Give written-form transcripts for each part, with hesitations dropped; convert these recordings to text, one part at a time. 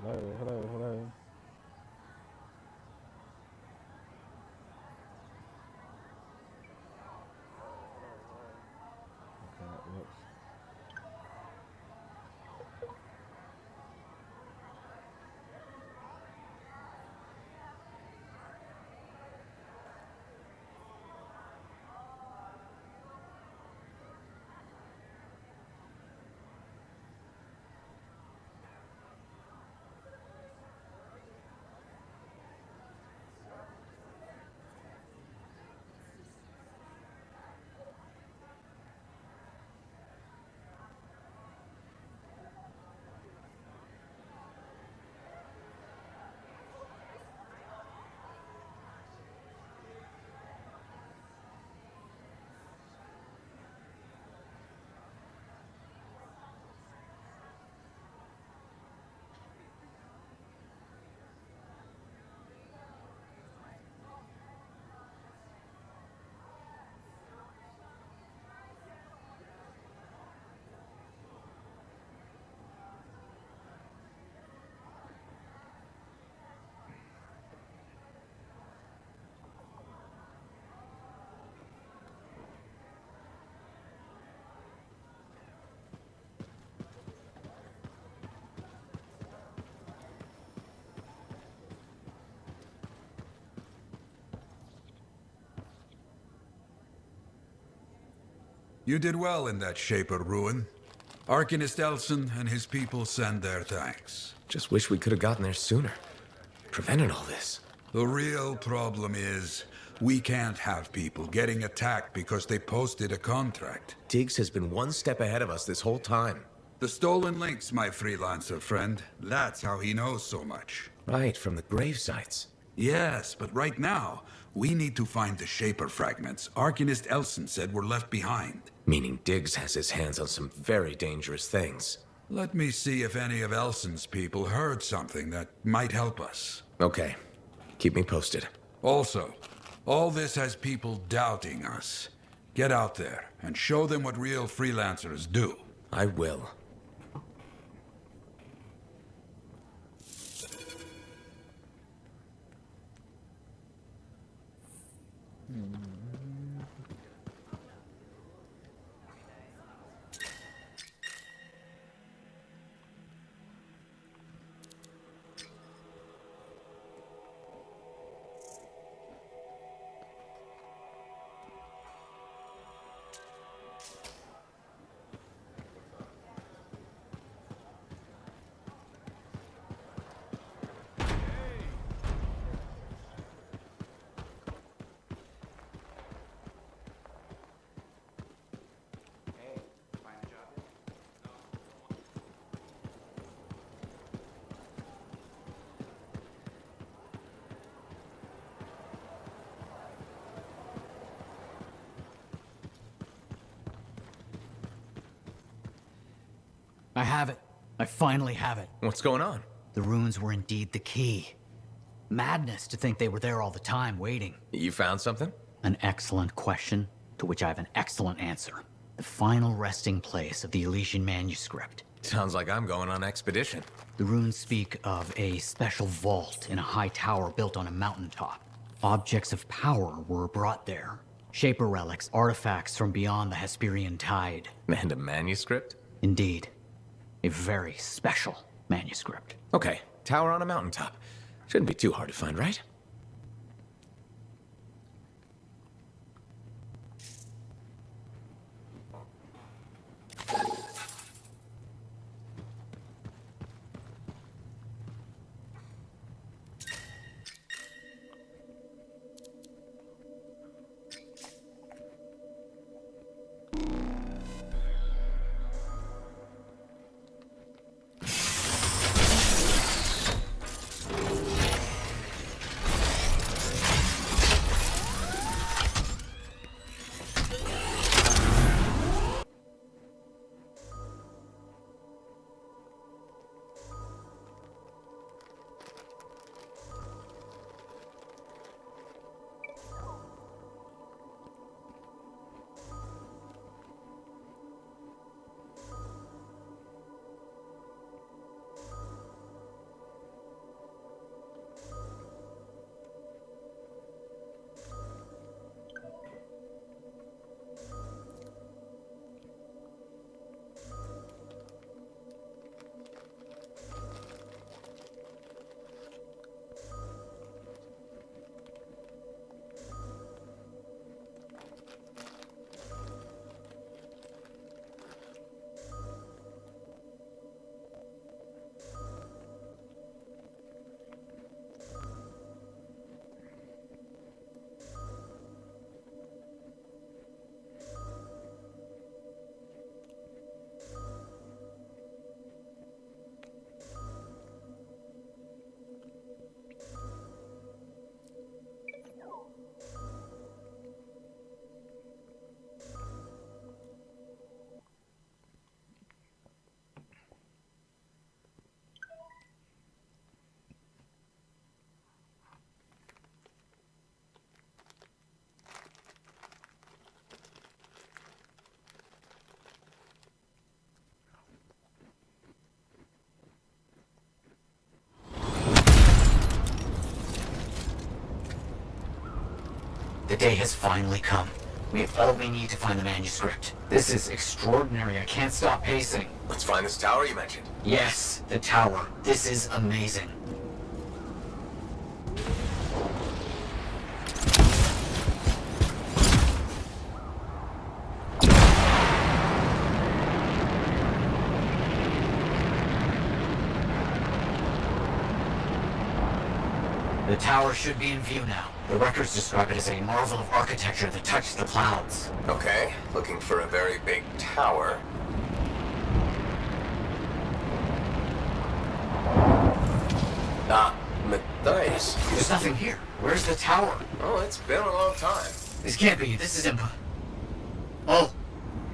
Hello. Okay, that works. You did well in that Shaper ruin. Arcanist Elson and his people send their thanks. Just wish we could have gotten there sooner. Prevented all this. The real problem is, we can't have people getting attacked because they posted a contract. Diggs has been one step ahead of us this whole time. The stolen links, my freelancer friend. That's how he knows so much. Right, from the grave sites. Yes, but right now, we need to find the Shaper fragments Arcanist Elson said were left behind. Meaning Diggs has his hands on some very dangerous things. Let me see if any of Elson's people heard something that might help us. Okay. Keep me posted. Also, all this has people doubting us. Get out there and show them what real freelancers do. I will. I have it. I finally have it. What's going on? The runes were indeed the key. Madness to think they were there all the time, waiting. You found something? An excellent question, to which I have an excellent answer. The final resting place of the Elysian manuscript. Sounds like I'm going on expedition. The runes speak of a special vault in a high tower built on a mountaintop. Objects of power were brought there. Shaper relics, artifacts from beyond the Hesperian tide. And a manuscript? Indeed. A very special manuscript. Okay, tower on a mountaintop. Shouldn't be too hard to find, right? day has finally come. We have all we need to find the manuscript. This is extraordinary. I can't stop pacing. Let's find this tower you mentioned. Yes, the tower. This is amazing. The tower should be in view now. The records describe it as a marvel of architecture that touched the clouds. Okay, looking for a very big tower. Ah, Matthias. There's nothing here. Where's the tower? Oh, it's been a long time. This can't be. This is Oh,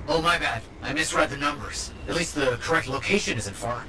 my bad. I misread the numbers. At least the correct location isn't far.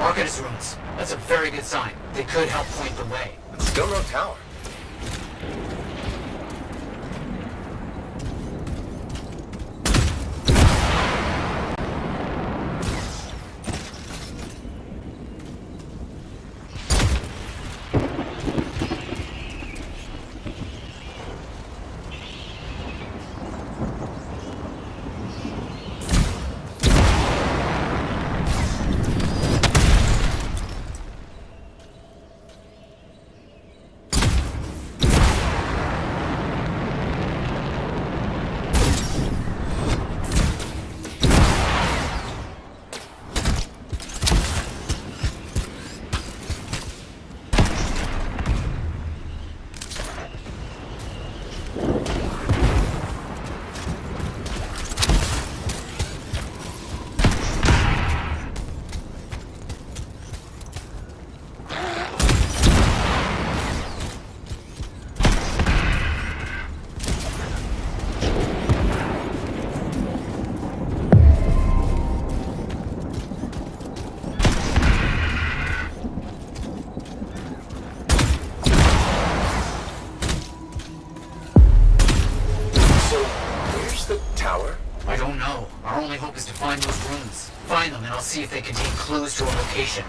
Arcanist ruins. That's a very good sign. They could help point the way. But still no tower. I don't know. Our only hope is to find those runes. Find them and I'll see if they contain clues to a location.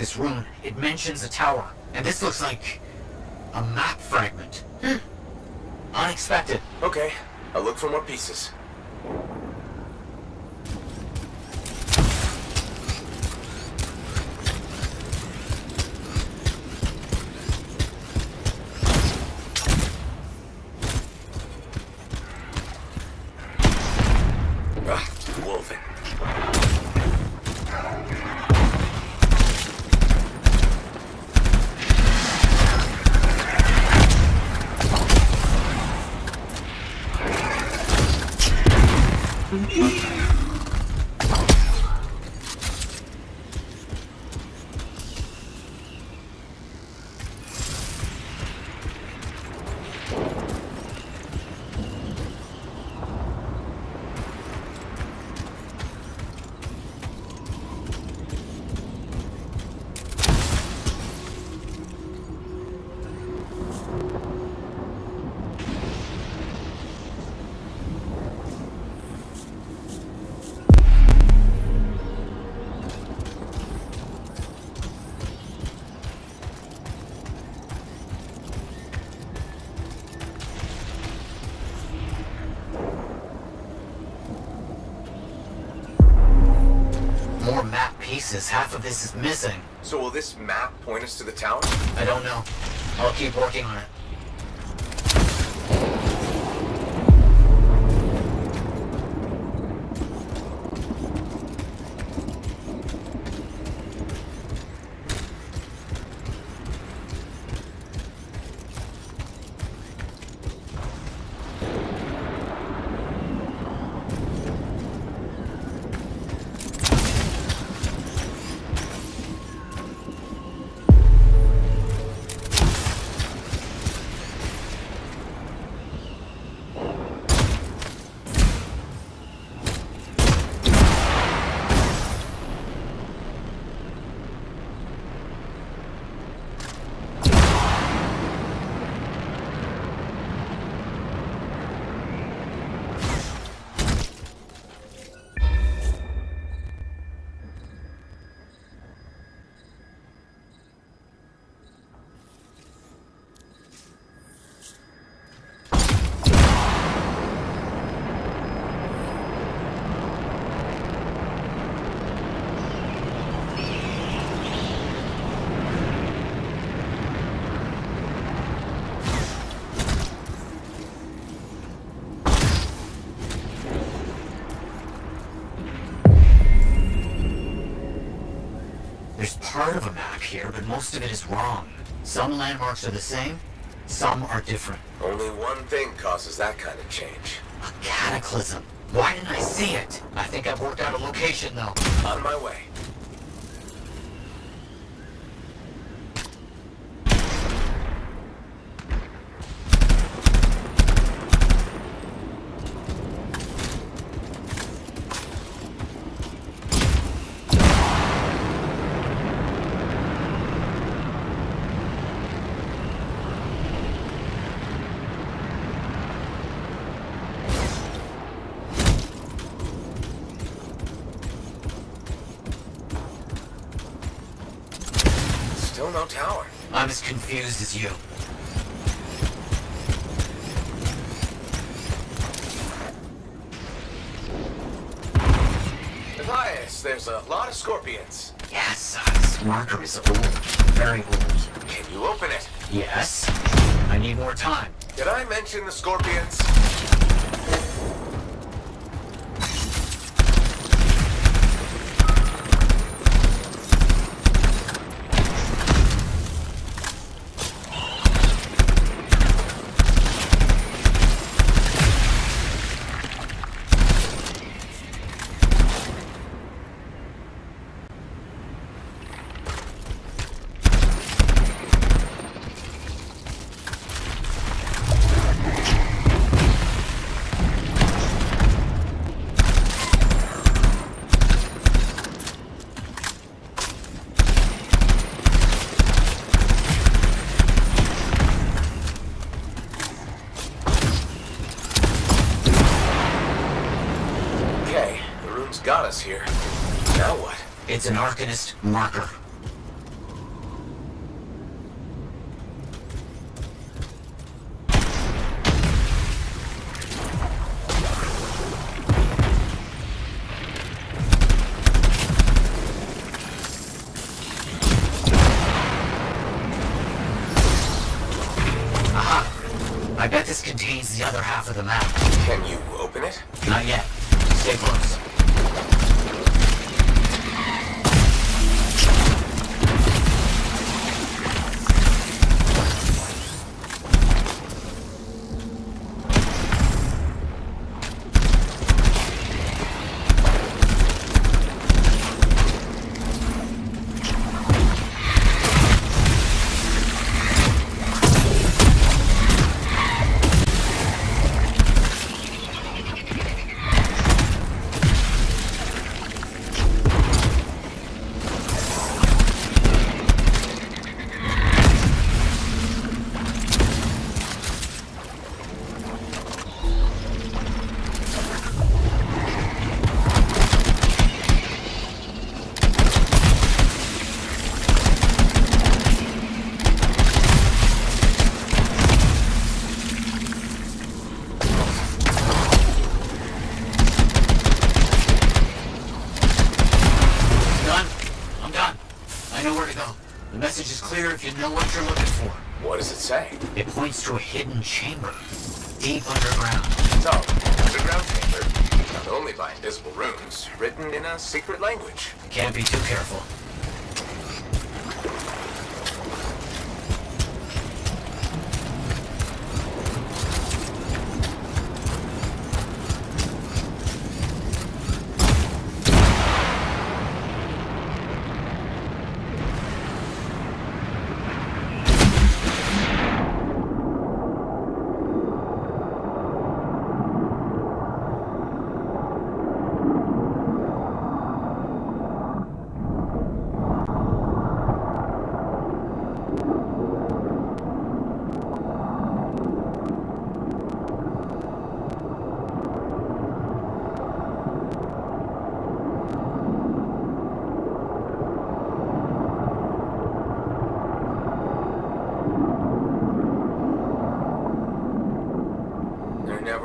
this rune. It mentions a tower. And this looks like a map fragment. Unexpected. Okay, I'll look for more pieces. Wolfing. More map pieces. Half of this is missing. So will this map point us to the tower? I don't know. I'll keep working on it. There's part of a map here, but most of it is wrong. Some landmarks are the same, some are different. Only one thing causes that kind of change. A cataclysm. Why didn't I see it? I think I've worked out a location, though. On my way. Still no tower. I'm as confused as you. Matthias, there's a lot of scorpions. Yes, this marker is old. Very old. Can you open it? Yes. I need more time. Did I mention the scorpions? Got us here. Now what? It's an Arcanist marker. I bet this contains the other half of the map. Can you open it? Not yet. Stay close. If you know what you're looking for. What does it say? It points to a hidden chamber, deep underground. So, underground chamber, not only by invisible runes, written in a secret language. Can't be too careful.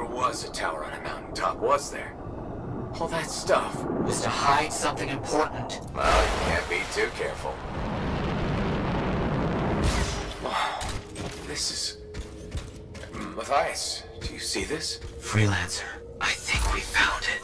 Was a tower on a mountaintop, was there? All that stuff was to hide something important. Well, you can't be too careful. Oh, this is... Matthias, do you see this? Freelancer, I think we found it.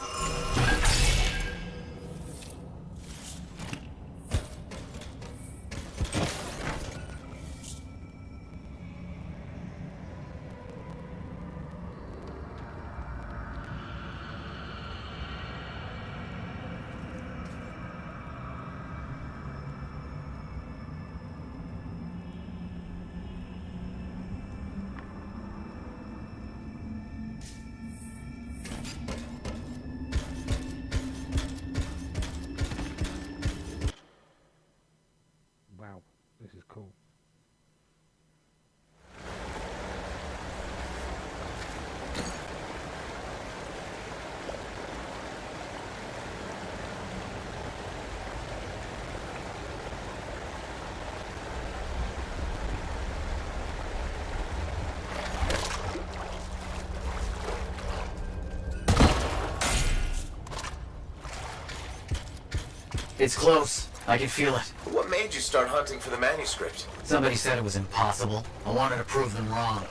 Wow, this is cool. It's close. I can feel it. What made you start hunting for the manuscript? Somebody said it was impossible. I wanted to prove them wrong.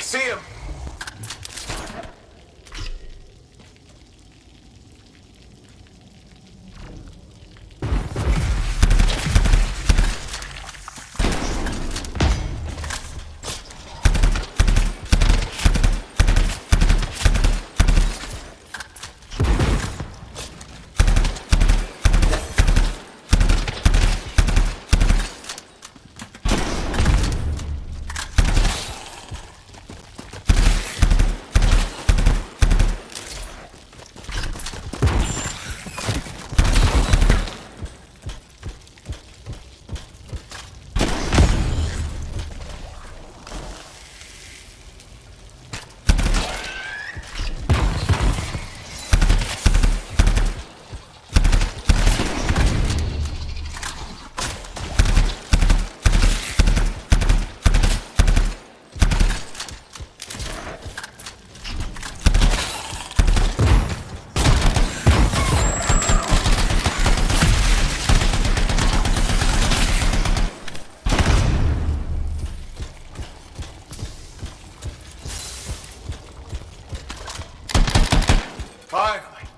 See him!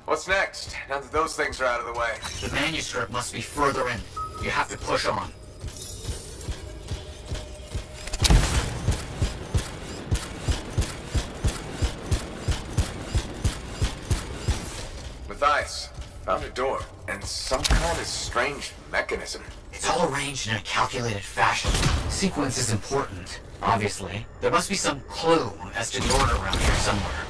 What's next, now that those things are out of the way? The manuscript must be further in. You have to push on. Matthias, found a door, and some kind of strange mechanism. It's all arranged in a calculated fashion. Sequence is important, obviously. There must be some clue as to the order around here somewhere.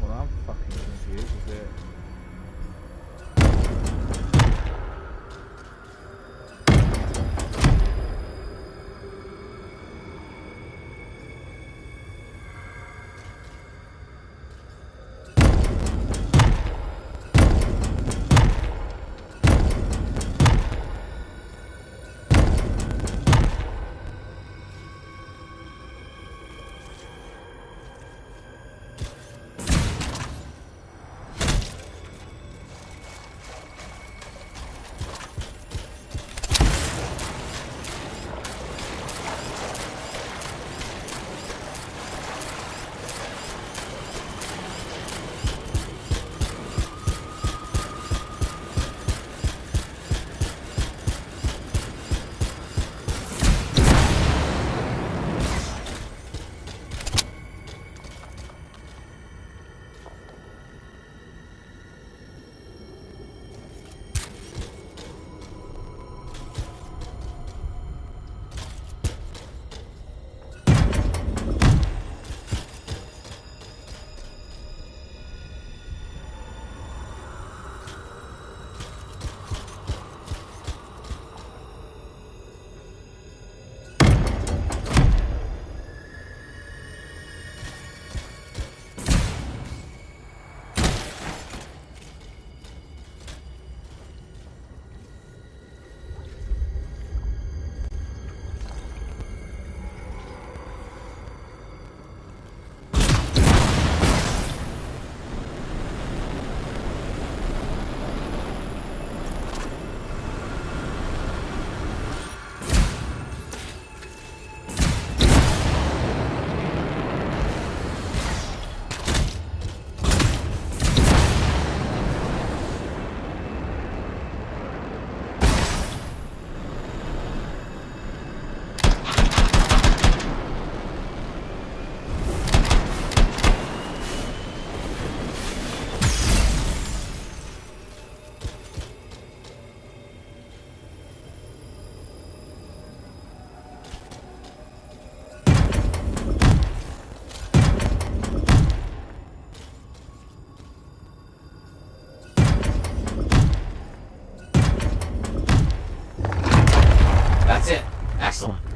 Well, I'm fucking confused with it.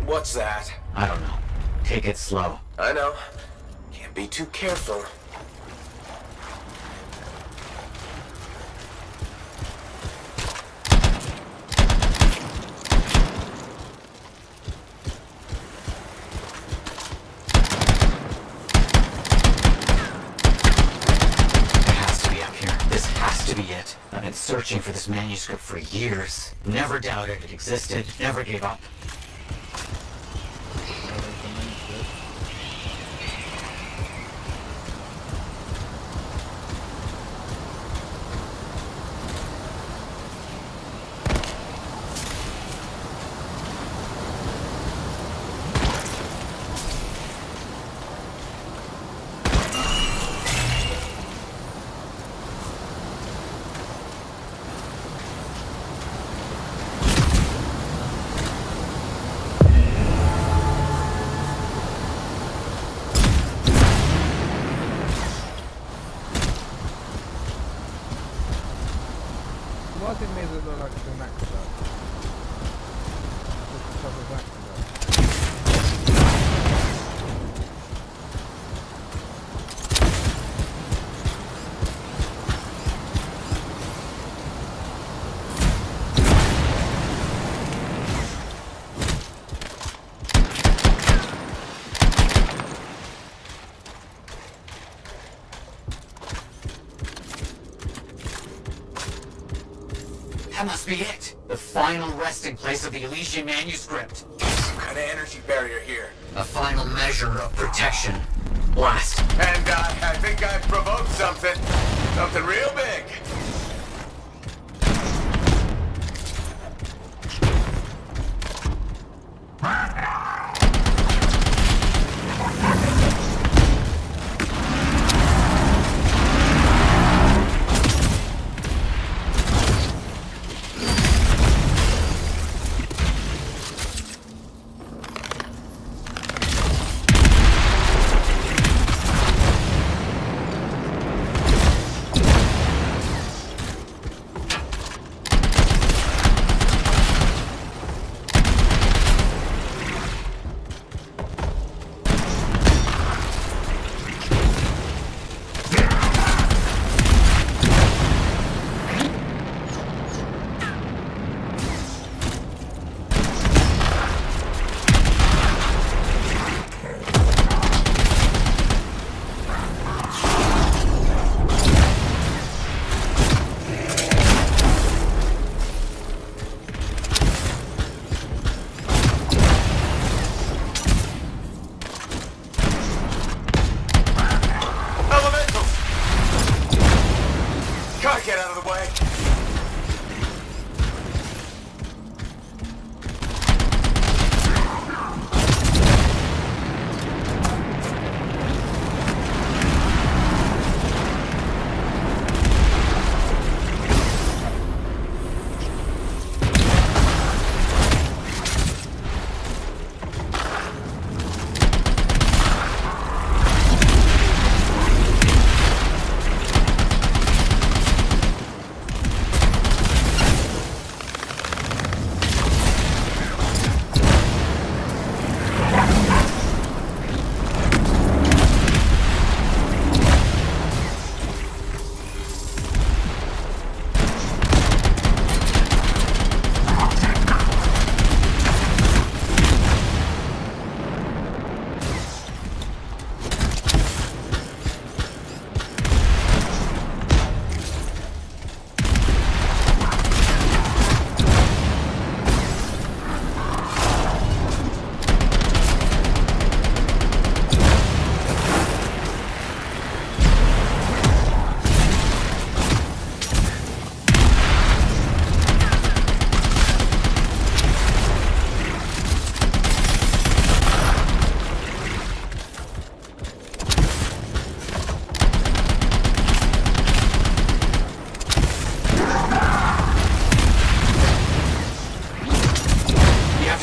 What's that? I don't know. Take it slow. I know. Can't be too careful. It has to be up here. This has to be it. I've been searching for this manuscript for years. Never doubted it existed. Never gave up. Why did it look like it's an accident? Just because of accident. That must be it. The final resting place of the Elysian manuscript. Some kind of energy barrier here. A final measure of protection. Blast. And I think I've provoked something. Something real big. Get out of the way.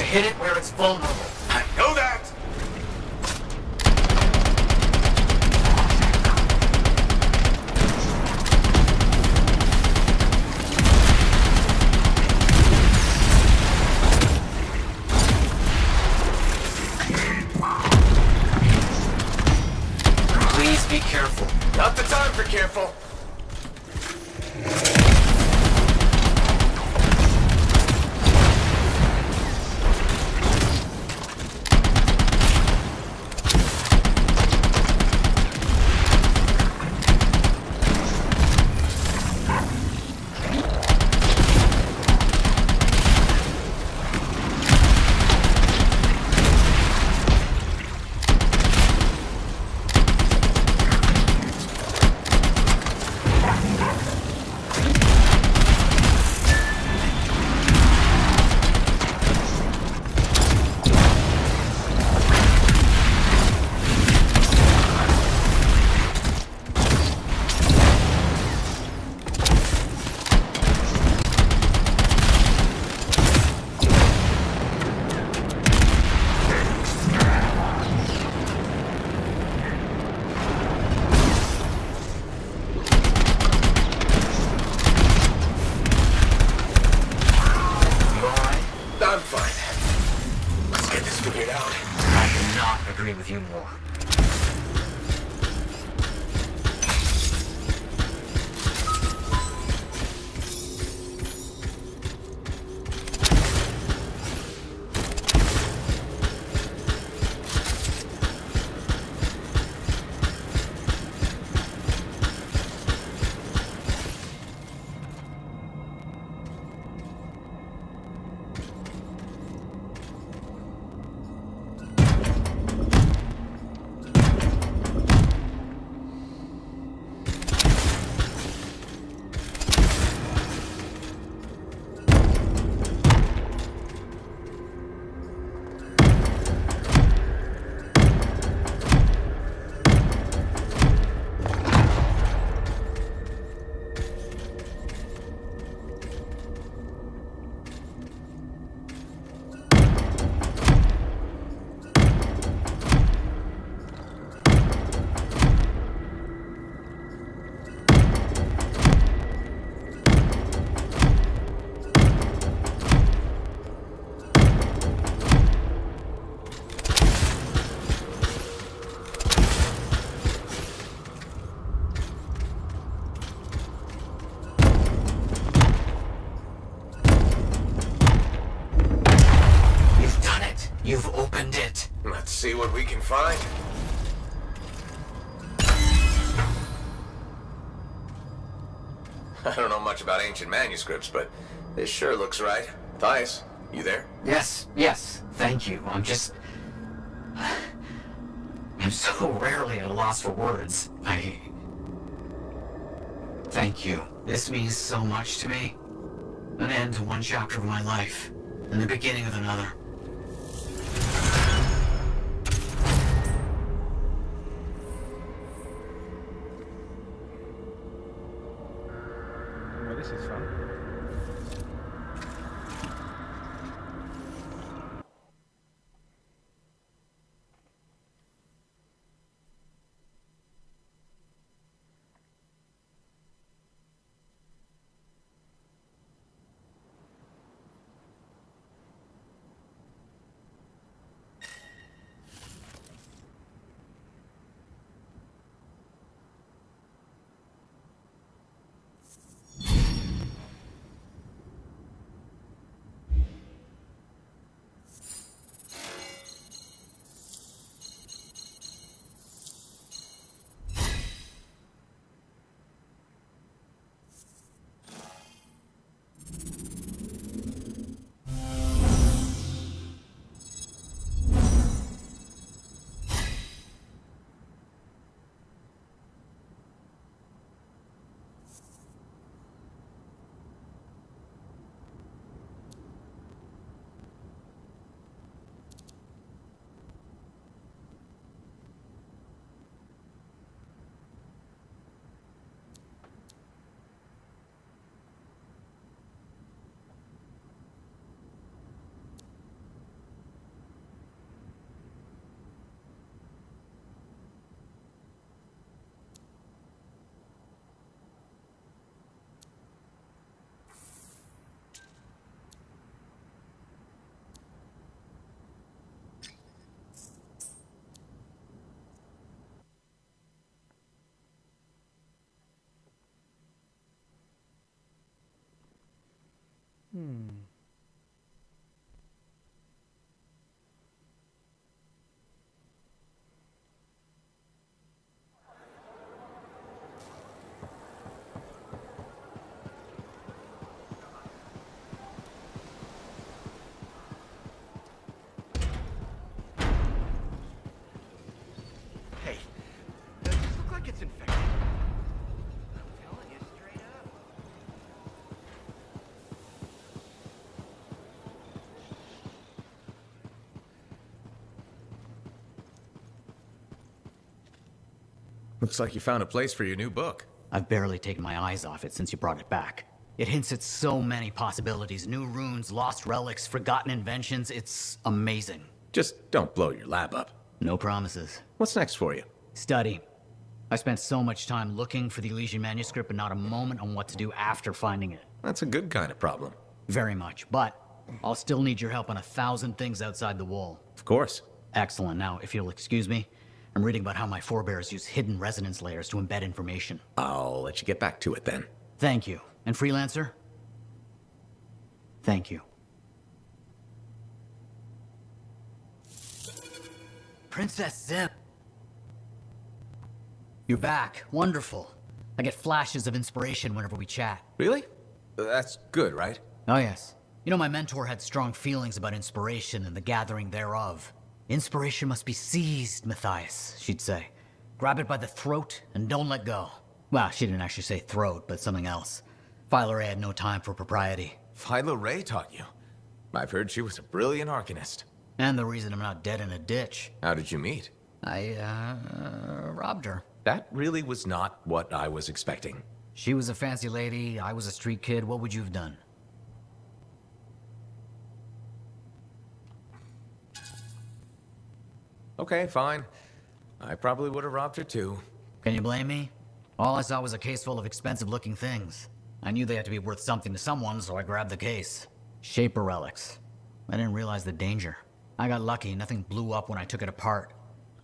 Hit it where it's vulnerable. I know that! Please be careful. Not the time for careful. You've opened it. Let's see what we can find. I don't know much about ancient manuscripts, but this sure looks right. Thais, you there? Yes. Thank you. I'm so rarely at a loss for words. Thank you. This means so much to me. An end to one chapter of my life, and the beginning of another. Well, this is fun. Hey, does this look like it's infected? I'm telling you straight up. Looks like you found a place for your new book. I've barely taken my eyes off it since you brought it back. It hints at so many possibilities. New runes, lost relics, forgotten inventions. It's amazing. Just don't blow your lab up. No promises. What's next for you? Study. I spent so much time looking for the Elysian manuscript and not a moment on what to do after finding it. That's a good kind of problem. Very much, but I'll still need your help on 1,000 things outside the wall. Of course. Excellent. Now, if you'll excuse me, I'm reading about how my forebears use hidden resonance layers to embed information. I'll let you get back to it then. Thank you. And Freelancer? Thank you. Princess Zip! You're back. Wonderful. I get flashes of inspiration whenever we chat. Really? That's good, right? Oh, yes. You know, my mentor had strong feelings about inspiration and the gathering thereof. Inspiration must be seized, Matthias, she'd say. Grab it by the throat and don't let go. Well, she didn't actually say throat, but something else. Philo Ray had no time for propriety. Philo Ray taught you. I've heard she was a brilliant arcanist. And the reason I'm not dead in a ditch. How did you meet? I, robbed her. That really was not what I was expecting. She was a fancy lady, I was a street kid. What would you have done? Okay, fine. I probably would have robbed her too. Can you blame me? All I saw was a case full of expensive-looking things. I knew they had to be worth something to someone, so I grabbed the case. Shaper relics. I didn't realize the danger. I got lucky, nothing blew up when I took it apart.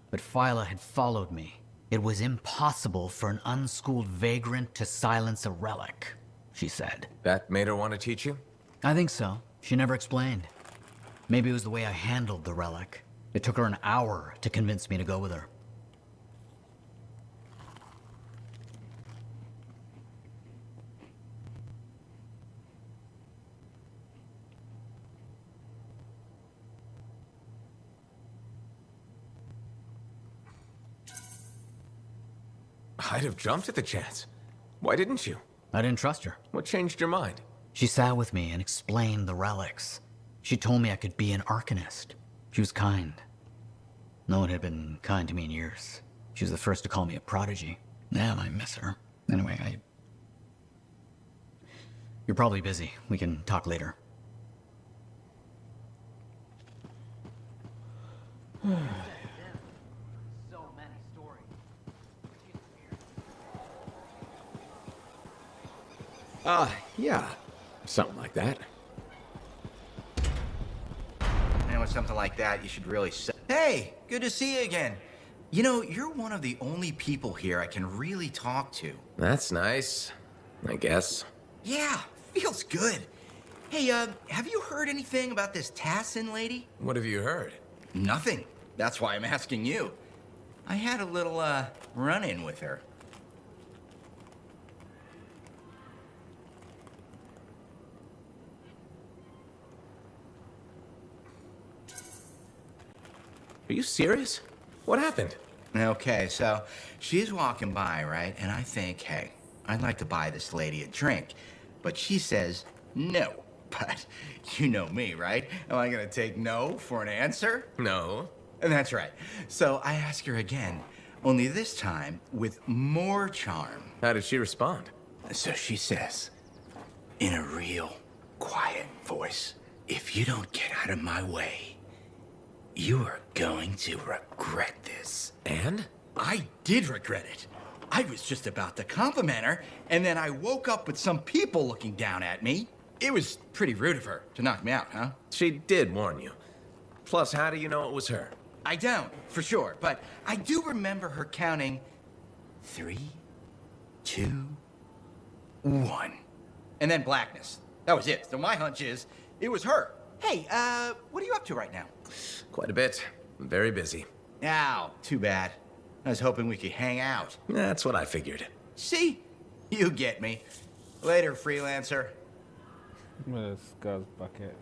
But Phyla had followed me. It was impossible for an unschooled vagrant to silence a relic, she said. That made her want to teach you? I think so. She never explained. Maybe it was the way I handled the relic. It took her an hour to convince me to go with her. I'd have jumped at the chance. Why didn't you? I didn't trust her. What changed your mind? She sat with me and explained the relics. She told me I could be an arcanist. She was kind. No one had been kind to me in years. She was the first to call me a prodigy. Damn, I miss her. Anyway, You're probably busy. We can talk later. Yeah. Something like that. And with something like that, you should really say, hey, good to see you again. You know, you're one of the only people here I can really talk to. That's nice, I guess. Yeah, feels good. Hey, have you heard anything about this Tassin lady? What have you heard? Nothing. That's why I'm asking you. I had a little, run-in with her. Are you serious? What happened? Okay, so she's walking by, right? And I think, hey, I'd like to buy this lady a drink. But she says no. But you know me, right? Am I gonna take no for an answer? No. And that's right. So I ask her again, only this time with more charm. How did she respond? So she says, in a real quiet voice, if you don't get out of my way, you are going to regret this. And? I did regret it. I was just about to compliment her, and then I woke up with some people looking down at me. It was pretty rude of her to knock me out, huh? She did warn you. Plus, how do you know it was her? I don't, for sure, but I do remember her counting 3, 2, 1. And then blackness. That was it. So my hunch is, it was her. Hey, what are you up to right now? Quite a bit. I'm very busy. Ow, too bad. I was hoping we could hang out. That's what I figured. See? You get me. Later, freelancer. Where's this guy's bucket?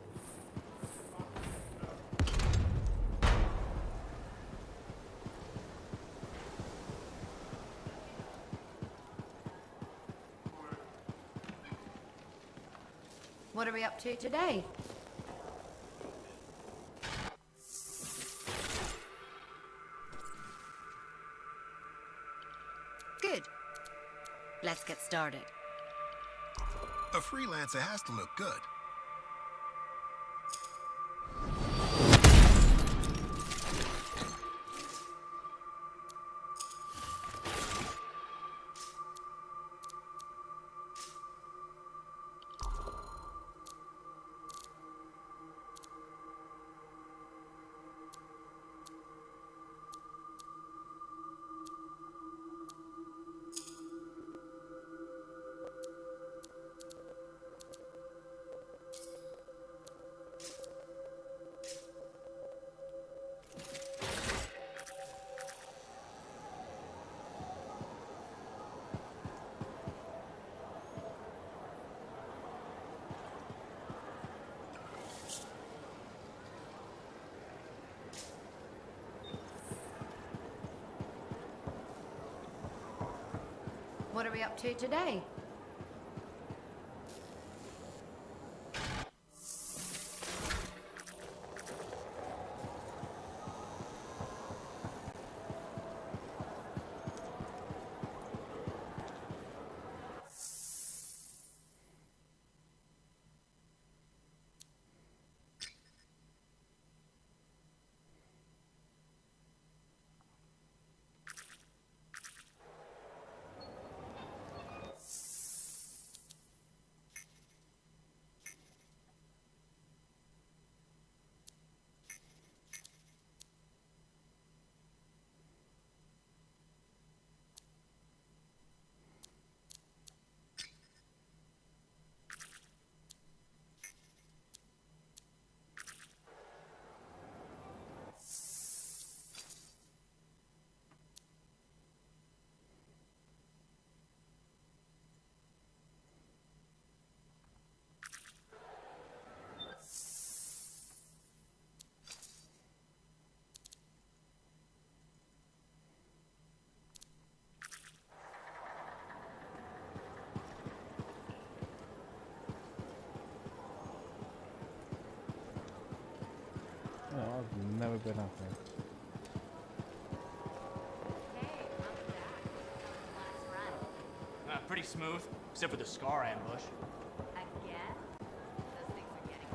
What are we up to today? Good. Let's get started. A freelancer has to look good. What are we up to today? No, I've never been up there. Pretty smooth, except for the Scar ambush. Again? Those things are getting...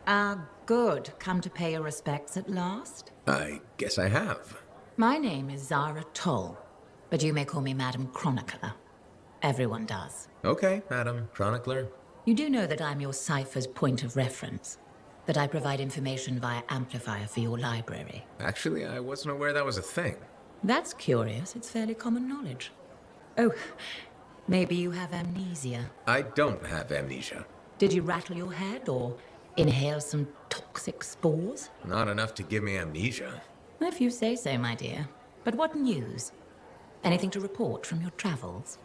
Ah, good. Come to pay your respects at last? I guess I have. My name is Zara Toll, but you may call me Madam Chronicler. Everyone does. Okay, Madam Chronicler. You do know that I'm your cipher's point of reference, that I provide information via amplifier for your library. Actually, I wasn't aware that was a thing. That's curious. It's fairly common knowledge. Oh, maybe you have amnesia. I don't have amnesia. Did you rattle your head or inhale some toxic spores? Not enough to give me amnesia. If you say so, my dear. But what news? Anything to report from your travels?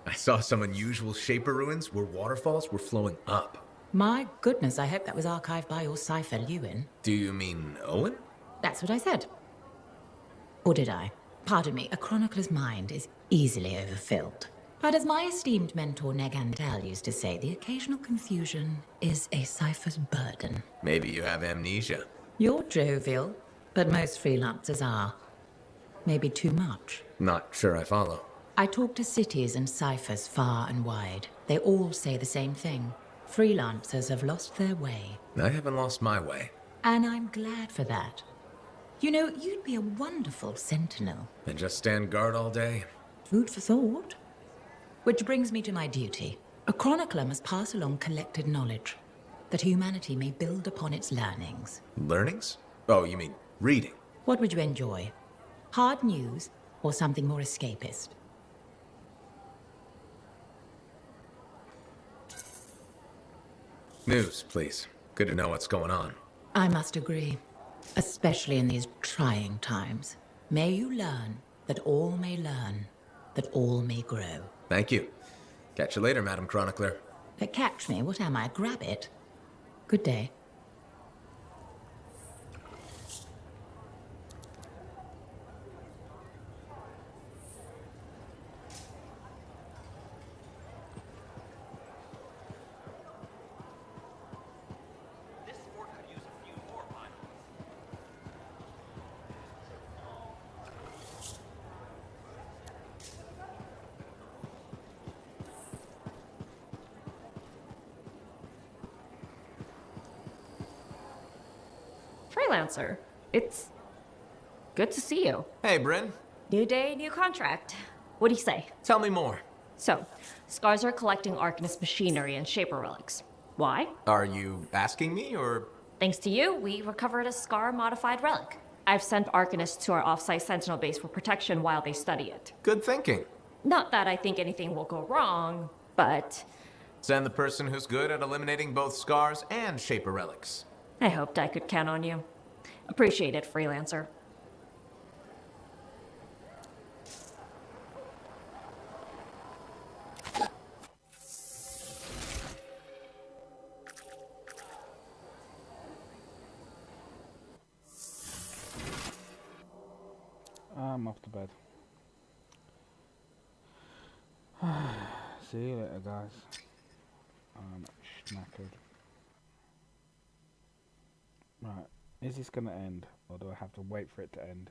I saw some unusual Shaper ruins where waterfalls were flowing up. My goodness, I hope that was archived by your cipher, Lewin. Do you mean Owen? That's what I said. Or did I? Pardon me, a chronicler's mind is easily overfilled. But as my esteemed mentor Negandal used to say, the occasional confusion is a cipher's burden. Maybe you have amnesia. You're jovial, but most freelancers are. Maybe too much. Not sure I follow. I talk to cities and ciphers far and wide. They all say the same thing. Freelancers have lost their way. I haven't lost my way. And I'm glad for that. You know, you'd be a wonderful sentinel. And just stand guard all day? Food for thought. Which brings me to my duty. A chronicler must pass along collected knowledge, that humanity may build upon its learnings. Learnings? Oh, you mean reading? What would you enjoy? Hard news or something more escapist? News, please. Good to know what's going on. I must agree, especially in these trying times. May you learn that all may learn, that all may grow. Thank you. Catch you later, Madam Chronicler. But catch me, what am I, grab it? Good day. Freelancer, it's good to see you. Hey, Bryn. New day, new contract. What do you say? Tell me more. So, Scars are collecting Arcanist machinery and Shaper relics. Why? Are you asking me, or...? Thanks to you, we recovered a Scar-modified relic. I've sent Arcanists to our off-site Sentinel base for protection while they study it. Good thinking. Not that I think anything will go wrong, but... Send the person who's good at eliminating both Scars and Shaper relics. I hoped I could count on you. Appreciate it, Freelancer. I'm off to bed. See you later, guys. I'm knackered. Right, is this gonna end, or do I have to wait for it to end?